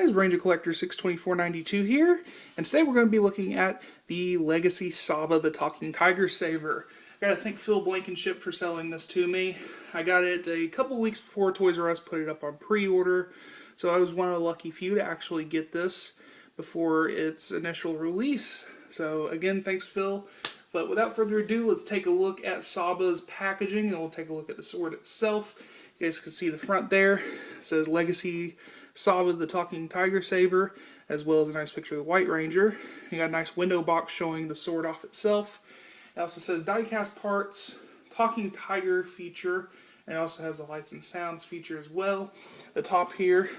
guys, Ranger Collector 62492 here, and today we're going to be looking at the Legacy Saba, the Talking Tiger Saber. I gotta thank Phil Blankenship for selling this to me. I got it a couple weeks before Toys R Us put it up on pre-order, so I was one of the lucky few to actually get this before its initial release. So again, thanks Phil. But without further ado, let's take a look at Saba's packaging, and we'll take a look at the sword itself. You guys can see the front there. It says Legacy Saba, the Talking Tiger Saber, as well as a nice picture of the White Ranger. You got a nice window box showing the sword off itself. It also says die-cast parts, Talking Tiger feature, and it also has the lights and sounds feature as well. The top here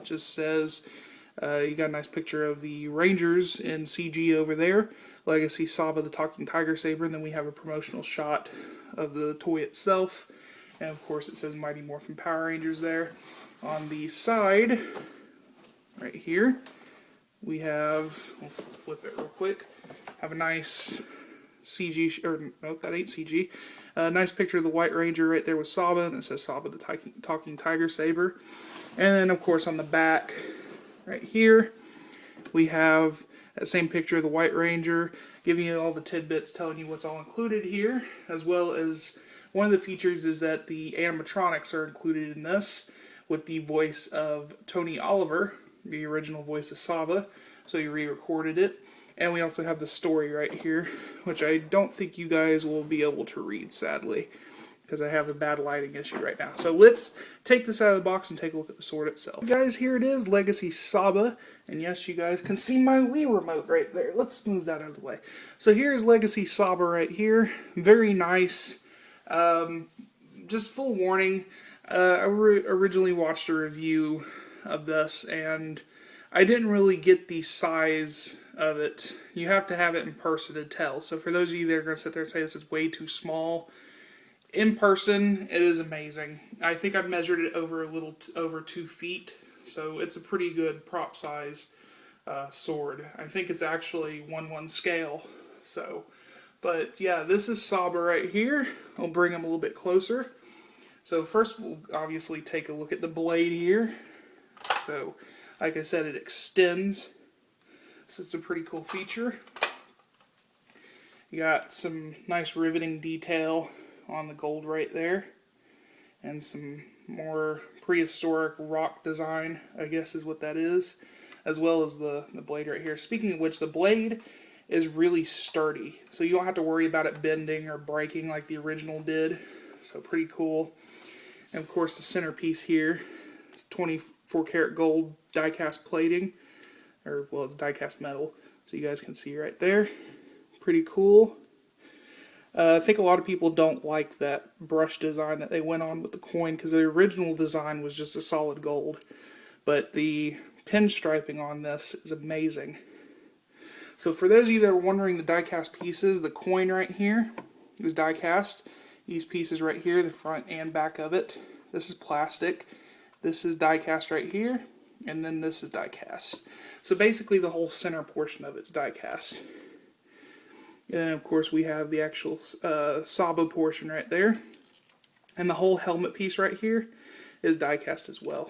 just says, you got a nice picture of the Rangers in CG over there. Legacy Saba, the Talking Tiger Saber, and then we have a promotional shot of the toy itself. And of course it says Mighty Morphin Power Rangers there. On the side, right here, we have, we'll flip it real quick, have a nice CG, or nope, that ain't CG, a nice picture of the White Ranger right there with Saba, and it says Saba, the Talking Tiger Saber. And then of course on the back, right here, we have that same picture of the White Ranger, giving you all the tidbits, telling you what's all included here, as well as one of the features is that the animatronics are included in this, with the voice of Tony Oliver, the original voice of Saba, so he re-recorded it. And we also have the story right here, which I don't think you guys will be able to read, sadly, because I have a bad lighting issue right now. So let's take this out of the box and take a look at the sword itself. Guys, here it is, Legacy Saba, and yes, you guys can see my Wii remote right there. Let's move that out of the way. So here's Legacy Saba right here, very nice. Just full warning, I originally watched a review of this, and I didn't really get the size of it. You have to have it in person to tell. So for those of you that are going to sit there and say this is way too small, in person, it is amazing. I think I've measured it over a little over 2 feet, so it's a pretty good prop size sword. I think it's actually 1:1 scale. So, but yeah, this is Saba right here. I'll bring him a little bit closer. So first we'll obviously take a look at the blade here. So, like I said, it extends. So it's a pretty cool feature. You got some nice riveting detail on the gold right there. And some more prehistoric rock design, I guess is what that is. As well as the blade right here. Speaking of which, the blade is really sturdy. So you don't have to worry about it bending or breaking like the original did. So pretty cool. And of course the centerpiece here is 24 karat gold die-cast plating. Or, well, it's die-cast metal. So you guys can see right there. Pretty cool. I think a lot of people don't like that brush design that they went on with the coin, because the original design was just a solid gold. But the pinstriping on this is amazing. So for those of you that are wondering the die-cast pieces, the coin right here is die-cast. These pieces right here, the front and back of it. This is plastic. This is die-cast right here. And then this is die-cast. So basically the whole center portion of it's die-cast. And then of course we have the actual Saba portion right there. And the whole helmet piece right here is die-cast as well.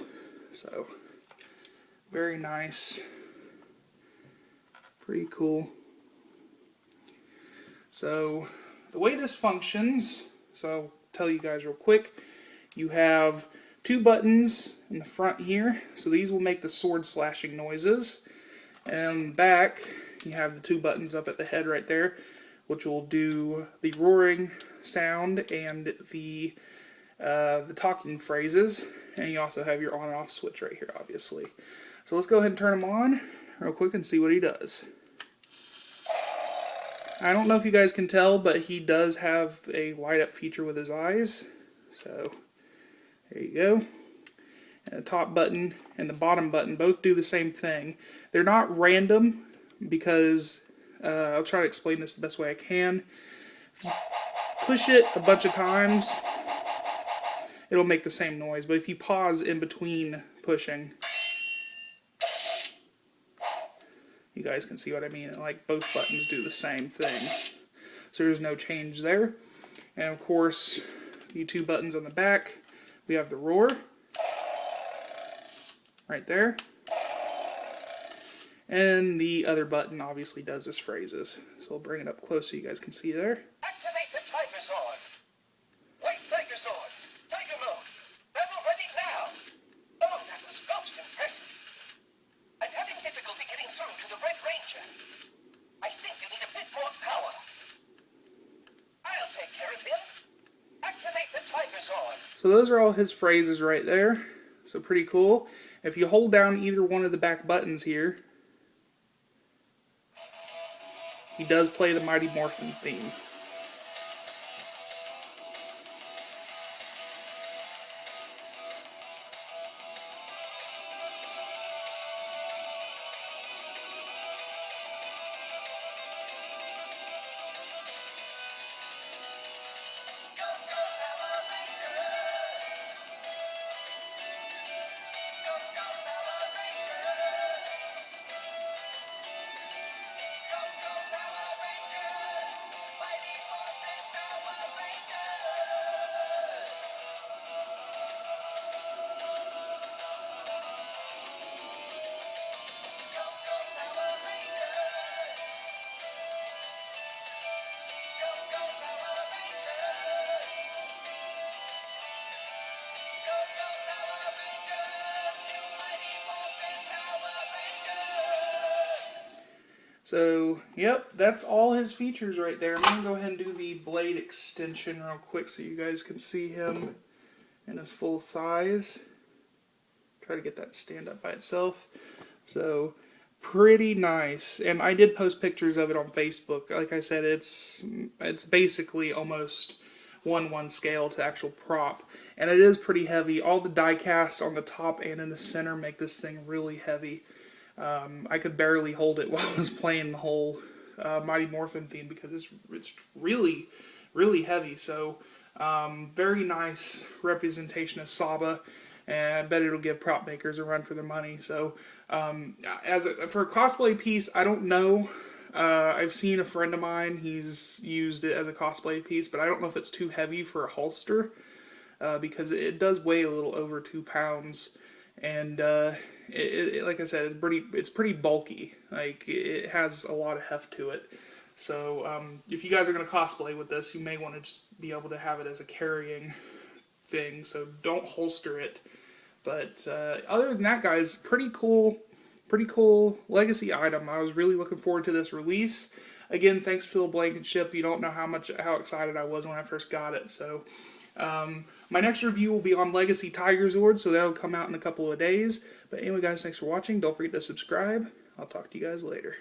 So, very nice. Pretty cool. So, the way this functions, so I'll tell you guys real quick. You have 2 buttons in the front here, so these will make the sword slashing noises. And on the back, you have the 2 buttons up at the head right there, which will do the roaring sound and the talking phrases. And you also have your on and off switch right here, obviously. So let's go ahead and turn him on real quick and see what he does. I don't know if you guys can tell, but he does have a light up feature with his eyes. So, there you go. And the top button and the bottom button both do the same thing. They're not random because, I'll try to explain this the best way I can. If you push it a bunch of times, it'll make the same noise. But if you pause in between pushing, you guys can see what I mean. Like, both buttons do the same thing. So there's no change there. And of course, the 2 buttons on the back, we have the roar right there. And the other button obviously does his phrases. So I'll bring it up close so you guys can see there. Activate the Tiger Sword. Wait, Tiger Sword. Tiger mode. Level ready now. Oh, that was most impressive. I'm having difficulty getting through to the Red Ranger. I think you need a bit more power. I'll take care of him. Activate the Tiger Sword. So those are all his phrases right there. So pretty cool. If you hold down either one of the back buttons here, he does play the Mighty Morphin theme. So, yep, that's all his features right there. I'm going to go ahead and do the blade extension real quick so you guys can see him in his full size. Try to get that to stand up by itself. So, pretty nice. And I did post pictures of it on Facebook. Like I said, it's basically almost 1/1 scale to actual prop. And it is pretty heavy. All the die casts on the top and in the center make this thing really heavy. I could barely hold it while I was playing the whole Mighty Morphin theme because it's really, really heavy. So, very nice representation of Saba, and I bet it'll give prop makers a run for their money. So, for a cosplay piece, I don't know. I've seen a friend of mine, he's used it as a cosplay piece, but I don't know if it's too heavy for a holster, because it does weigh a little over 2 pounds. And like I said, it's pretty bulky. Like, it has a lot of heft to it. So if you guys are going to cosplay with this, you may want to just be able to have it as a carrying thing. So don't holster it. But other than that, guys, pretty cool legacy item. I was really looking forward to this release. Again, thanks Phil Blankenship. You don't know how excited I was when I first got it. So. My next review will be on Legacy Tiger Zord, so that'll come out in a couple of days. But anyway, guys, thanks for watching. Don't forget to subscribe. I'll talk to you guys later.